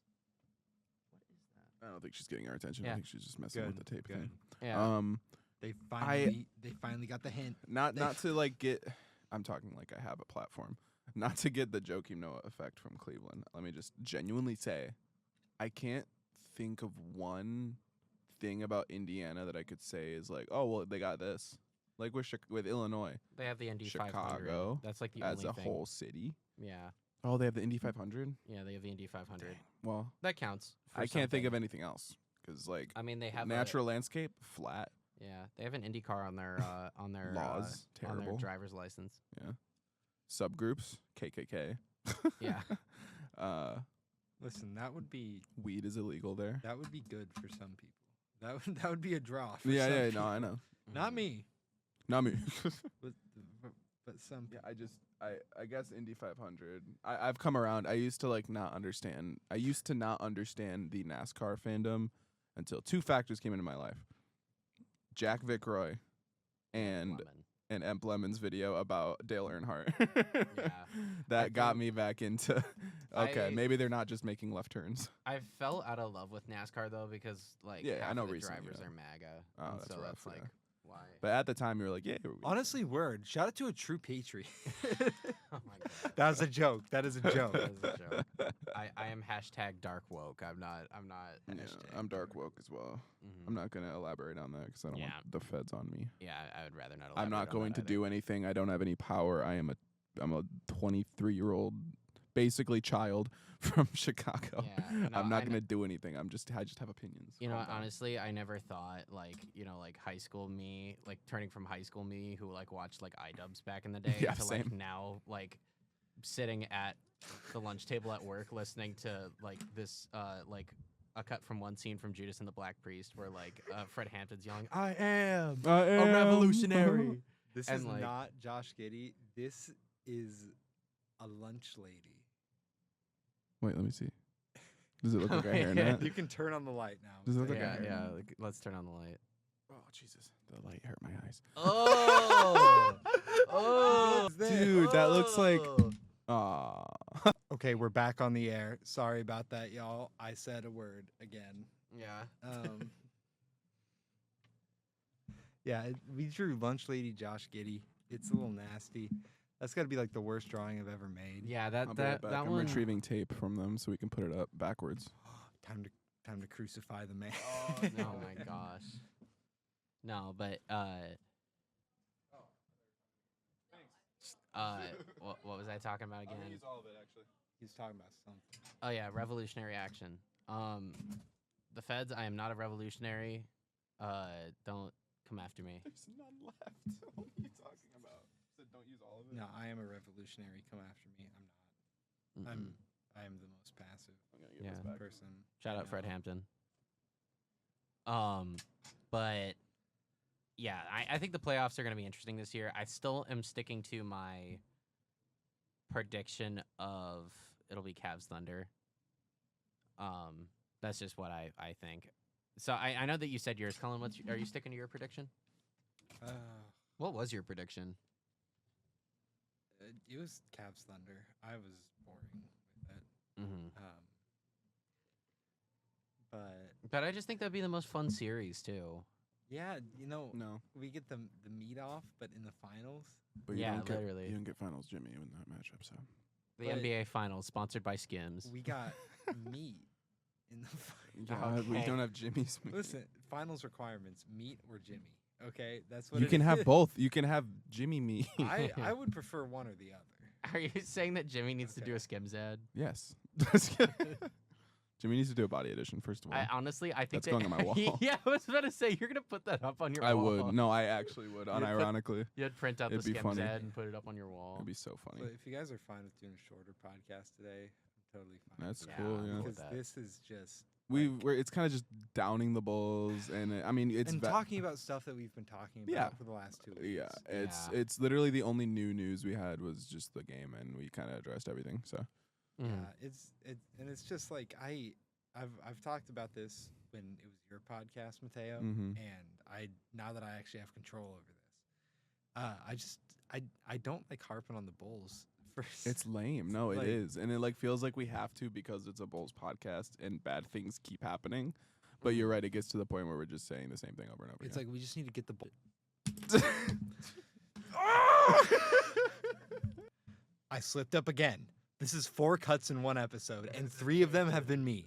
What is that? I don't think she's getting our attention. I Yeah. think she's just messing with the tape thing. Yeah. They finally got the hint. Not to like get. I'm talking like I have a platform. not to get the Joakim Noah effect from Cleveland, let me just genuinely say, I can't think of one thing about Indiana that I could say is like, oh, well, they got this. Like with Illinois. They have the Indy Chicago 500. That's like the as only a thing. whole city. Yeah. Oh, they have the Indy 500? Yeah, they have the Indy 500. Well, That counts. I can't think of anything else. Because, like, I mean, they have natural landscape, flat. Yeah, they have an Indy car on their Laws, on their terrible. driver's license. Yeah. Subgroups, KKK. Yeah. Listen, that would be Weed is illegal there. that would be good for some people. That would be a draw. For Yeah, some yeah, people. no, I know. Not me, Not me. but some. Yeah, I guess Indy 500. I've come around. I used to not understand the NASCAR fandom until two factors came into my life. Jack Vickroy and Emp Lemon's video about Dale Earnhardt. Yeah. That got me back into maybe they're not just making left turns. I fell out of love with NASCAR though because half I know of the recently, drivers yeah. are MAGA. Oh, and that's so rough, that's like yeah. why. But at the time you were like, yeah. Honestly, word. Shout out to a true patriot. Oh my god. That was a joke. That is a joke. That is a joke. I am #dark woke. I'm not. Yeah, I'm dark woke as well. Mm-hmm. I'm not going to elaborate on that because I don't want the feds on me. Yeah, I would rather not. I'm not elaborate on going that to do anything. I don't have any power. I'm a 23-year-old, basically child from Chicago. Yeah, no, I'm not going to do anything. I just have opinions. You know, Calm down. honestly, I never thought like high school me, turning from high school me who watched iDubbbz back in the day Yeah, to same. now sitting at the lunch table at work listening to this a cut from one scene from Judas and the Black Priest where Fred Hampton's yelling, "I am a revolutionary." This And, is not Josh Giddey. This is a lunch lady. Wait, let me see. Does it look like a hairnet? You can turn on the light now. Does it look like a Yeah, hairnet? yeah. Let's turn on the light. Oh, Jesus. The light hurt my eyes. Oh, oh, Dude, that looks like... Aw. Okay, we're back on the air. Sorry about that, y'all. I said a word again. Yeah. Yeah, we drew lunch lady Josh Giddey. It's a little nasty. That's got to be the worst drawing I've ever made. Yeah, I'll that be right that back. that I'm one. retrieving tape from them so we can put it up backwards. Time to crucify the man. Oh my gosh. No, but what was I talking about again? all of it, actually. He's talking about something. Oh yeah, revolutionary action. The feds. I am not a revolutionary. Don't come after me. There's none left. What are you talking about? Said don't use all of it. No, I am a revolutionary. Come after me. I'm not. Mm-mm. I am the most passive I'm gonna give Yeah. this back. person. Shout I out Fred know. Hampton. But yeah, I think the playoffs are going to be interesting this year. I still am sticking to my prediction of it'll be Cavs Thunder. That's just what I think. So I know that you said yours, Cullen. Are you sticking to your prediction? What was your prediction? It was Cavs Thunder. I was boring with it. Mm-hmm. But I just think that'd be the most fun series too. yeah, No. we get the meat off, but in the finals, But you Yeah, don't get, literally. You don't get finals Jimmy in that matchup, so. The But- NBA Finals, sponsored by Skims. we got meat in the finals. Yeah, we Okay. don't have Jimmy's. Listen, finals requirements: meat or Jimmy. Okay, that's what You it can have is. both. You can have Jimmy me. I would prefer one or the other. Are you saying that Jimmy needs to do Okay. a Skims ad? Yes. Jimmy needs to do a body edition, first of all. I honestly, I think That's going on my wall. Yeah, I was about to say you're gonna put that up on your I wall. would. No, I actually would, You'd put- unironically. You'd print out It'd the be Skims funny. ad and put it up on your wall. It'd be so funny. So if you guys are fine with doing a shorter podcast today, I'm totally fine. That's with Yeah, cool, I'm yeah. cool with Because that. this is just It's kind of just downing the Bulls, and I mean, it's and talking about stuff that we've been talking about Yeah. for the last 2 weeks. yeah, Yeah. it's literally the only new news we had was just the game, and we kind of addressed everything. So Mhm. Yeah, it's just I've talked about this when it was your podcast, Mateo, Mhm. and now that I actually have control over this, I don't like harping on the Bulls. it's lame. No, Like- it is, and it feels like we have to because it's a Bulls podcast, and bad things keep happening. But you're right; it gets to the point where we're just saying the same thing over and over It's again. like we just need to get the ball. I slipped up again. This is 4 cuts in one episode, and 3 of them have been me.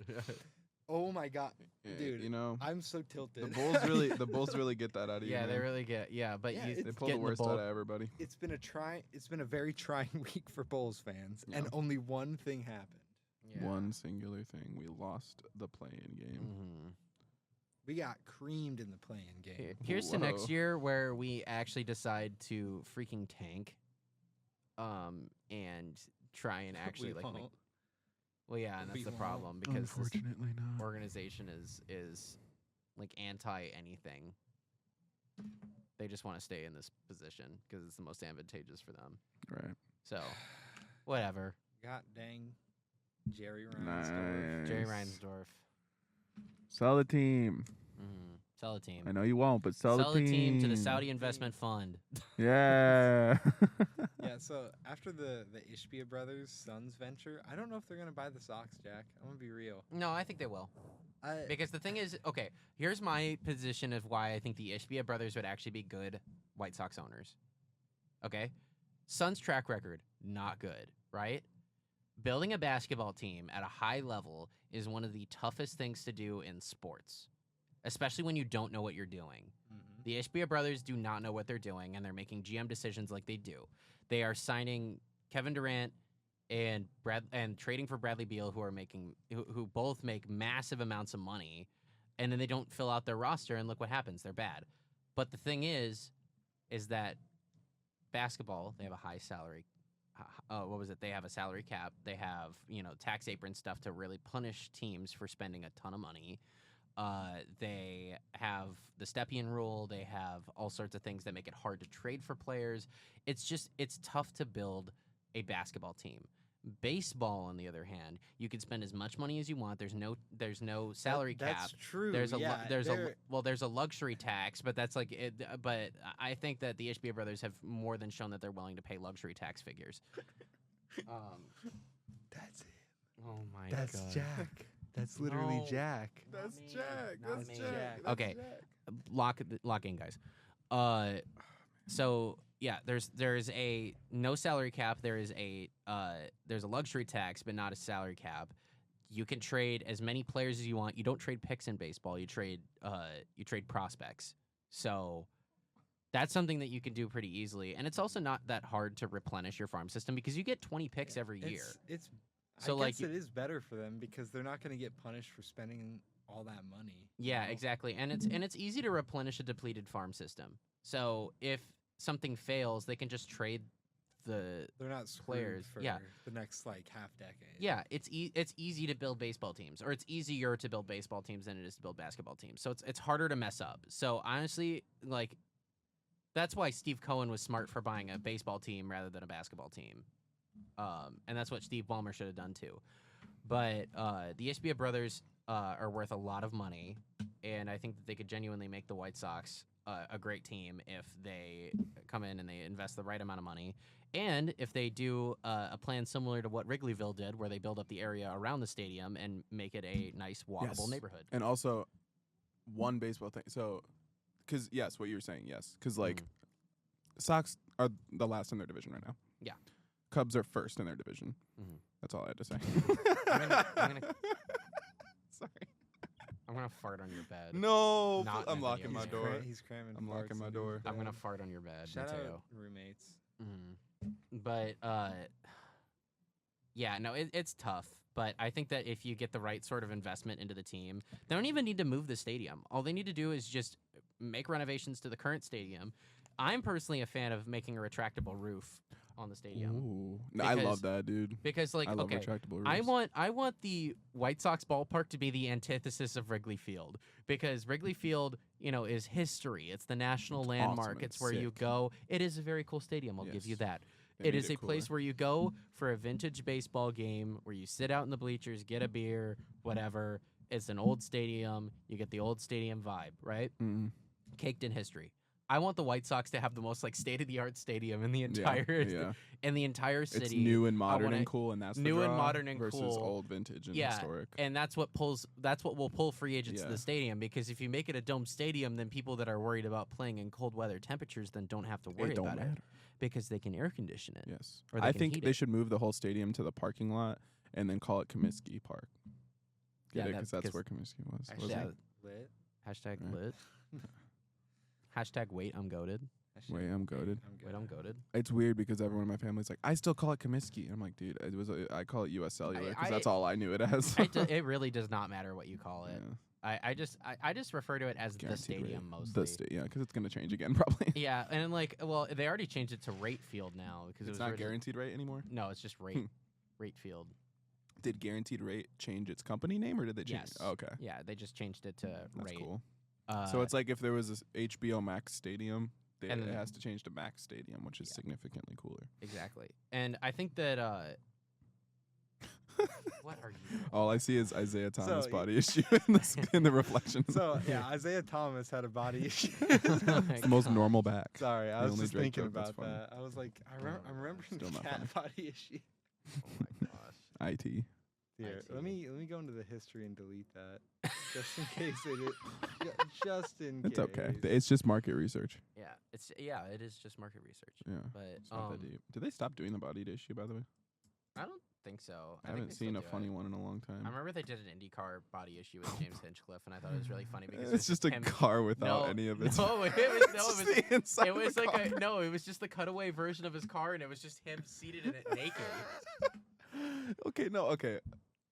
Oh my god, dude! You know, I'm so tilted. the Bulls really get that out of you. Yeah, they man. really get. Yeah, but Yeah, you They pull get the in worst bowl. out of everybody. It's been a very trying week for Bulls fans, Yeah. and only one thing happened. Yeah. One singular thing: we lost the play-in game. Mm-hmm. We got creamed in the play-in game. Here's to next Whoa. year where we actually decide to freaking tank, and try and actually We like make. won't. Well, yeah, and that's We the won't. problem because this Unfortunately, not. organization is like anti anything. They just want to stay in this position because it's the most advantageous for them. Right. So, whatever. God dang, Jerry Reinsdorf. Jerry Nice. Reinsdorf. Sell the team. Mm-hmm. Sell a team. I know you won't, but sell Sell the the team. team to the Saudi Investment Fund. Yeah. Yeah, so after the Ishbia brothers' sons venture, I don't know if they're gonna buy the Sox, Jack. I'm gonna be real. No, I think they will. I, Because the thing is, okay, here's my position of why I think the Ishbia brothers would actually be good White Sox owners. Okay? Suns' track record, not good, right? Building a basketball team at a high level is one of the toughest things to do in sports, especially when you don't know what you're doing. Mhm. The Ishbia brothers do not know what they're doing, and they're making GM decisions like they do. They are signing Kevin Durant and trading for Bradley Beal, who both make massive amounts of money, and then they don't fill out their roster, and look what happens. They're bad. But the thing is that basketball, they have a high salary. What was it? They have a salary cap. They have, tax apron stuff to really punish teams for spending a ton of money. They have the Stepien rule. They have all sorts of things that make it hard to trade for players. It's tough to build a basketball team. Baseball, on the other hand, you can spend as much money as you want. There's no salary cap. That's true. There's they're- there's a luxury tax, but that's like it. But I think that the Ishbia brothers have more than shown that they're willing to pay luxury tax figures. That's it. Oh my That's god. Jack. That's literally No. Jack. Not That's me, Jack. not That's me. Jack. Jack. That's Okay. Jack. Lock in, guys. So yeah, there's a no salary cap. There's a luxury tax, but not a salary cap. You can trade as many players as you want. You don't trade picks in baseball. You trade prospects. So that's something that you can do pretty easily, and it's also not that hard to replenish your farm system because you get 20 picks every year. It's So, I like, guess it is better for them because they're not going to get punished for spending all that money. you Yeah, know? exactly. And it's easy to replenish a depleted farm system. So if something fails, they can just trade the They're not screwed players, for yeah. the next half decade. yeah, it's easy to build baseball teams, or it's easier to build baseball teams than it is to build basketball teams. So it's harder to mess up. So honestly, like that's why Steve Cohen was smart for buying a baseball team rather than a basketball team. And that's what Steve Ballmer should have done too. But the Ishbia brothers are worth a lot of money, and I think that they could genuinely make the White Sox a great team if they come in and they invest the right amount of money, and if they do a plan similar to what Wrigleyville did, where they build up the area around the stadium and make it a nice, walkable Yes. neighborhood. And also, one baseball thing. So, because yes, what you were saying, yes, because like, Sox are the last in their division right now. Yeah. Cubs are first in their division. Mhm. That's all I had to say. I'm gonna- Sorry. I'm gonna fart on your bed. No, Not in I'm the locking video my game. door. He's cramming. I'm locking farts my into door. his I'm gonna bed. fart on your bed, Shout Mateo. out roommates. But yeah, no, it's tough. But I think that if you get the right sort of investment into the team, they don't even need to move the stadium. All they need to do is just make renovations to the current stadium. I'm personally a fan of making a retractable roof on the stadium Ooh. No, I Because- love that, dude. because, like, I love okay, retractable roofs. I want the White Sox ballpark to be the antithesis of Wrigley Field, because Wrigley Field, is history. It's the national It's landmark. awesome. It's It's where you sick. go. It is a very cool stadium. I'll give you Yes. that. They It made is a place cooler. where you go for a vintage baseball game, where you sit out in the bleachers, get a beer, whatever. It's an old stadium. You get the old stadium vibe, right? Mm. Caked in history. I want the White Sox to have the most state-of-the-art stadium in the Yeah, entire yeah. in the entire city. It's new and modern wanna- and cool, and that's the new and draw modern and versus cool. old vintage and Yeah, historic. And that's what will pull free agents to Yeah. the stadium, because if you make it a dome stadium, then people that are worried about playing in cold weather temperatures then don't have to worry It don't about matter. it. Because they can air condition it. Yes. Or they I can think heat they it. should move the whole stadium to the parking lot and then call it Comiskey Park. Yeah, Because that's where Comiskey was. Hashtag wasn't it? lit. Hashtag Yeah. lit. Hashtag wait, I'm goated. Wait, I'm goated. Wait, I'm goated. It's weird because everyone in my family's like, I still call it Comiskey. I'm like, dude, I call it U.S. Cellular because that's all I knew it as. It really does not matter what you call it. Yeah. I just refer to it as Guaranteed the stadium rate. mostly. Yeah, because it's gonna change again probably. Yeah, and like, well, they already changed it to Rate Field now because It's not guaranteed rate anymore. No, it's just Rate Rate Field. Did Guaranteed Rate change its company name or did they change? Yes. Oh, okay, Yeah, they just changed it to that's Rate. cool. So it's like if there was this HBO Max Stadium, it And- has to change to Max Stadium, which is significantly cooler. exactly. And I think that what are you? All I see is Isaiah Thomas' So, body issue in the reflection. So yeah, Isaiah Thomas had a body issue. Oh my It's the most gosh. normal back. Sorry, I The was only just Drake thinking joke that's about funny. that. I was like, I'm remembering Still the not cat body issue. Oh my gosh. IT. Here, IT. let me go into the history and delete that, just in case just in It's case. okay. It's just market research. Yeah, it is just market research. Yeah. But It's not that deep. Did they stop doing the body issue, by the way? I don't think so. I think haven't they still seen a do funny it. one in a long time. I remember they did an IndyCar body issue with James Hinchcliffe, and I thought it was really funny because It's just a him. car without No, any of its. no, it was Just the inside it of the was like car. it was just the cutaway version of his car, and it was just him seated in it naked, Okay.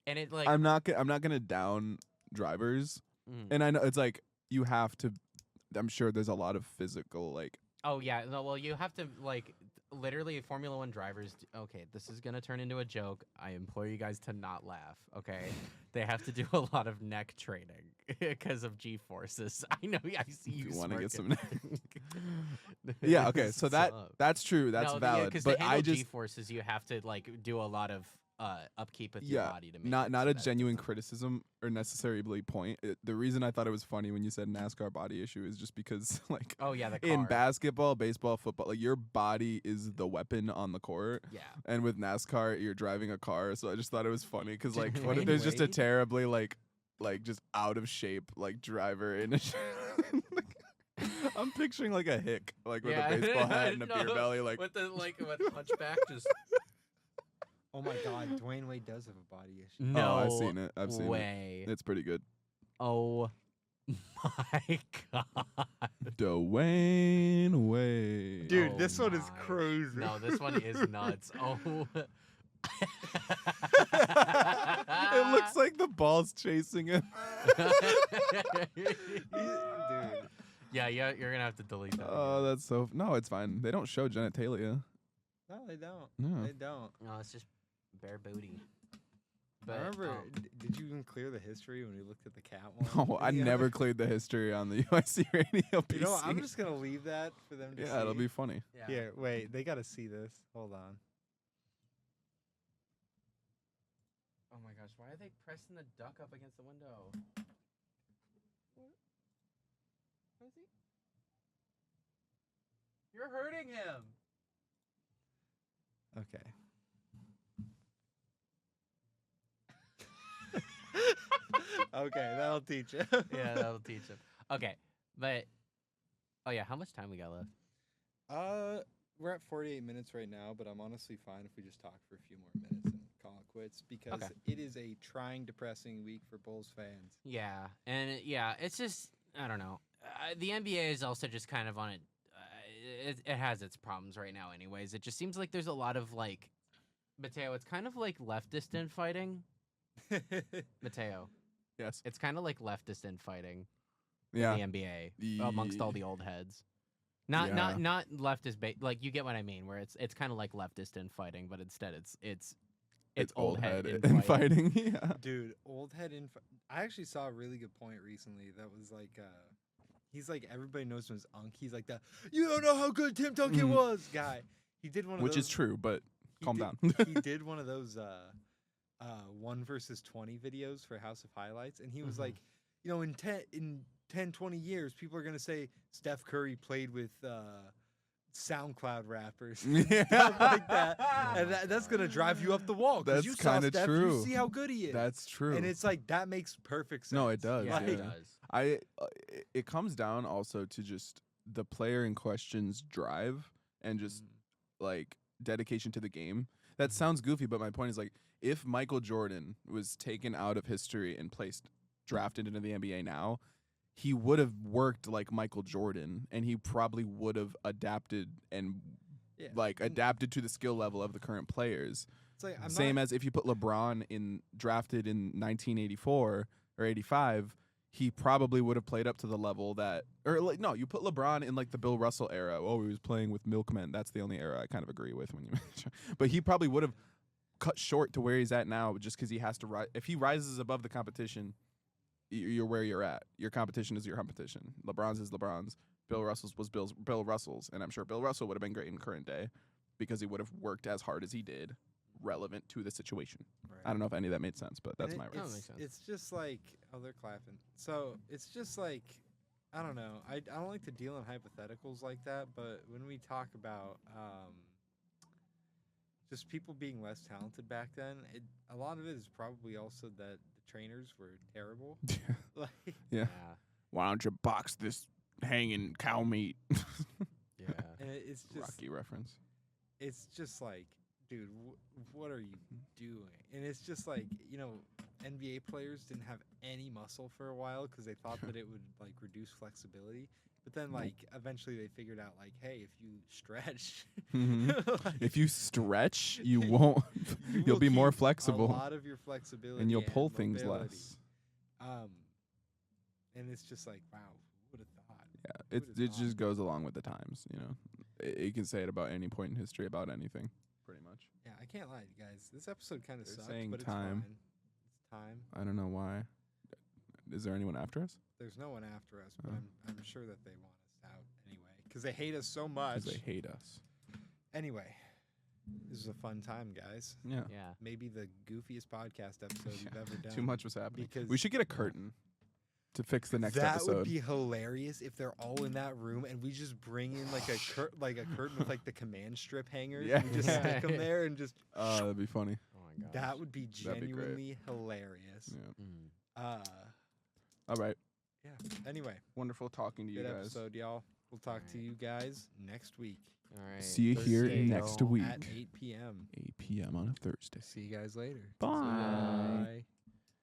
and it like I'm not gonna down drivers, mm. and I know it's like you have to. I'm sure there's a lot of physical like. Oh yeah, no, well you have to like literally Formula One drivers. Okay, this is gonna turn into a joke. I implore you guys to not laugh. Okay, they have to do a lot of neck training because of G forces. I know. I see you. You want to get some. smirking. Yeah. Okay. So Sup? that's true. That's valid. Because but to handle I just G forces, you have to like do a lot of upkeep with your yeah, body to make not it not so a that it genuine doesn't- criticism or necessarily point. The reason I thought it was funny when you said NASCAR body issue is just because like Oh yeah, the car. in basketball, baseball, football, like your body is the weapon on the court. Yeah. And with NASCAR, you're driving a car, so I just thought it was funny because like Did what if Dwayne there's just a Wade? terribly like just out of shape like driver in a. I'm picturing like a hick like with Yeah, a baseball hat and a beer no, belly like. with the with hunchback just. Oh my God, Dwayne Wade does have a body issue. No I've seen it. I've seen it. way. It's pretty good. Oh my god. Dwayne Wade. Dude, Oh this one is my. crazy. No, this one is nuts. Oh. It looks like the ball's chasing him. Dude, Yeah, you're gonna have to delete that. Oh, that's so. No, it's fine. They don't show genitalia. no, they don't. No. They don't. No, it's just bare booty. I remember. Did you even clear the history when we looked at the cat one? No, I video? never cleared the history on the UIC radio PC. You know what? I'm just gonna leave that for them to see. yeah, it'll be funny. Yeah. Here, wait. They gotta see this. Hold on. Oh my gosh, why are they pressing the duck up against the window? What is he? You're hurting him. Okay. Okay, that'll teach you. Yeah, that'll teach him. Okay, but oh yeah, how much time we got left? We're at 48 minutes right now, but I'm honestly fine if we just talk for a few more minutes and call it quits because Okay. it is a trying, depressing week for Bulls fans. Yeah, and yeah, it's just I don't know. The NBA is also just kind of on it. It has its problems right now, anyways. It just seems like there's a lot of like, Mateo. It's kind of like leftist infighting. Mateo, Yes. it's kind of like leftist infighting Yeah. in the NBA amongst all the old heads. Not Yeah. not leftist like you get what I mean, where it's kind of like leftist infighting, but instead it's old head infighting. Yeah. Dude, old head I actually saw a really good point recently that was like he's like everybody knows him as Unk. He's like that you don't know how good Tim Duncan Mhm. was guy. He did one of Which those is true, but he calm did- down. He did one of those 1 versus 20 videos for House of Highlights and he was Mhm. like, you know, in 10 20 years people are going to say Steph Curry played with SoundCloud rappers. Yeah. Stuff like that. Oh And my that's going to God. drive you up the wall cuz That's you saw kinda Steph, true. you see how good he is. That's true. And it's like that makes perfect sense. No, it does, Yeah, it Like, yeah. does. It comes down also to just the player in question's drive and just like dedication to the game. That sounds goofy, but my point is like if Michael Jordan was taken out of history and drafted into the NBA now, he would have worked like Michael Jordan, and he probably would have adapted and adapted to the skill level of the current players. It's like, Same as if you put LeBron drafted in 1984 or 85, he probably would have played up to the level that, or like, no, you put LeBron in like the Bill Russell era. Oh, he was playing with milkmen. That's the only era I kind of agree with when you mention. But he probably would have cut short to where he's at now just because he has to rise. If he rises above the competition, you're where you're at. Your competition is your competition. LeBron's is LeBron's. Bill Russell's was Bill Russell's. And I'm sure Bill Russell would have been great in current day because he would have worked as hard as he did, relevant to the situation. Right. I don't know if any of that made sense, but that's my That reason. makes sense. It's just like, oh, they're clapping. So it's just like, I don't know. I don't like to deal in hypotheticals like that, but when we talk about just people being less talented back then, a lot of it is probably also that the trainers were terrible. Like, Yeah. Why don't you box this hanging cow meat? Yeah. and it's just Rocky reference. it's just like, dude, what are you doing? And it's just like, NBA players didn't have any muscle for a while because they thought that it would like reduce flexibility. But then like eventually they figured out like, hey, if you stretch, like, If you stretch, you won't. You'll will be more keep flexible, a lot of your flexibility, and you'll pull things mobility. less. And it's just like, wow, who would have thought? Yeah, it just goes along with the times. You can say it about any point in history about anything, pretty much. Yeah, I can't lie, you guys. This episode kind of They're sucked, saying but time. it's fine. It's time. I don't know why. Is there anyone after us? There's no one after us, but Oh. I'm sure that they want us out anyway because they hate us so much. Because they hate us. Anyway, this is a fun time, guys. Yeah. Yeah. Maybe the goofiest podcast episode we've ever done. Too much was happening. Because We should get a curtain to fix the next that episode. would be hilarious if they're all in that room and we just bring in like a curtain with like the command strip hangers. Yeah. And we just stick them there and just. That'd be funny. Oh my god. That would be That'd be great. genuinely hilarious. Yeah. All right. Yeah. Anyway, Wonderful talking to you good guys. episode, y'all. We'll talk to Alright. you guys next week All right. See you here Thursday next y'all. week. at 8 p.m. 8 p.m. on a Thursday. See you guys later. Bye. Bye.